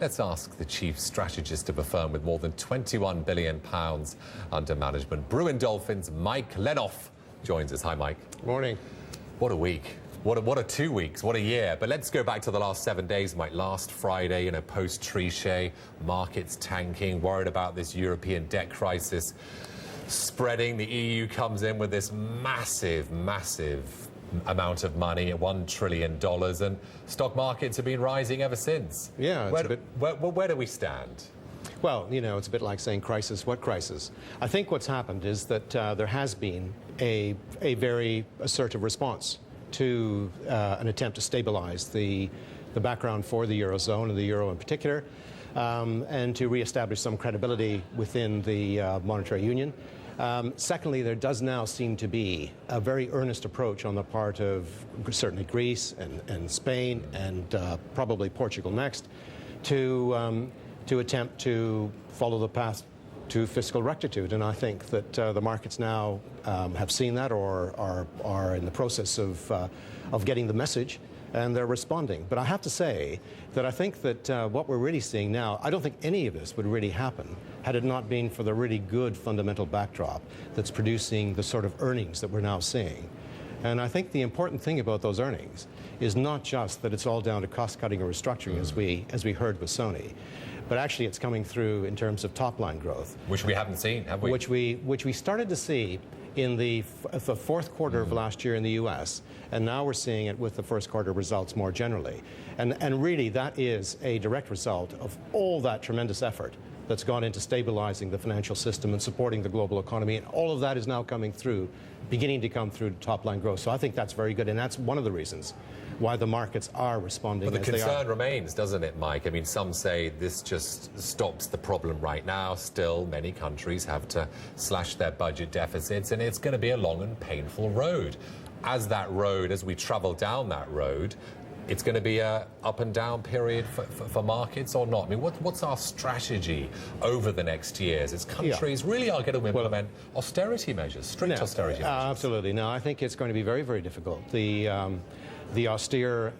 Let's ask the chief strategist of a firm with more than £21 billion under management. Brewin Dolphin's Mike Lenhoff joins us. Hi, Mike. Morning. What a week. What a 2 weeks, what a year. But let's go back to the last 7 days, Mike. Last Friday, post-Trichet, markets tanking, worried about this European debt crisis spreading. The EU comes in with this massive amount of money, $1 trillion, and stock markets have been rising ever since. Yeah, where do we stand? Well, it's a bit like saying crisis. What crisis? I think what's happened is that there has been a very assertive response to an attempt to stabilize the background for the Eurozone and the Euro in particular, and to reestablish some credibility within the monetary union. Secondly, there does now seem to be a very earnest approach on the part of certainly Greece and Spain and probably Portugal next to attempt to follow the path to fiscal rectitude. And I think that the markets now have seen that or are in the process of getting the message, and they're responding. But I have to say that I think that what we're really seeing now, I don't think any of this would really happen had it not been for the really good fundamental backdrop that's producing the sort of earnings that we're now seeing. And I think the important thing about those earnings is not just that it's all down to cost-cutting or restructuring, as we heard with Sony, but actually it's coming through in terms of top-line growth. Which we haven't seen, have we? Which we started to see in the fourth quarter of last year in the US, and now we're seeing it with the first quarter results more generally. And really that is a direct result of all that tremendous effort that's gone into stabilizing the financial system and supporting the global economy, and all of that is now beginning to come through top-line growth. So I think that's very good, and that's one of the reasons why the markets are responding as they are. But the concern remains, doesn't it, Mike? I mean, some say this just stops the problem right now. Still, many countries have to slash their budget deficits, and it's going to be a long and painful road. As we travel down that road, it's going to be a up and down period for markets or not? I mean, what's our strategy over the next years as countries really are going to implement austerity measures, strict austerity measures? Absolutely. No, I think it's going to be very, very difficult. The austere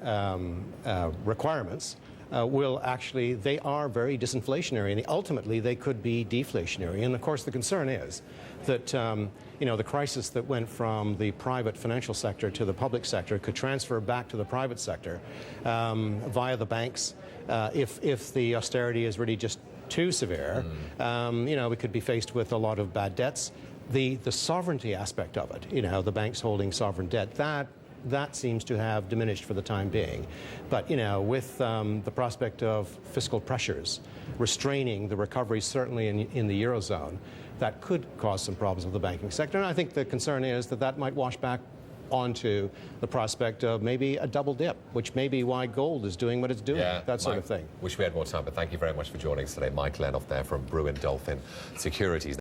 requirements they are very disinflationary, and ultimately they could be deflationary. And of course the concern is that the crisis that went from the private financial sector to the public sector could transfer back to the private sector via the banks if the austerity is really just too severe. We could be faced with a lot of bad debts. The sovereignty aspect of it, the banks holding sovereign debt, that seems to have diminished for the time being. But, with the prospect of fiscal pressures restraining the recovery, certainly in the Eurozone, that could cause some problems with the banking sector. And I think the concern is that might wash back onto the prospect of maybe a double dip, which may be why gold is doing what it's doing, that sort of thing. Wish we had more time, but thank you very much for joining us today. Mike Lenhoff there from Brewin Dolphin Securities.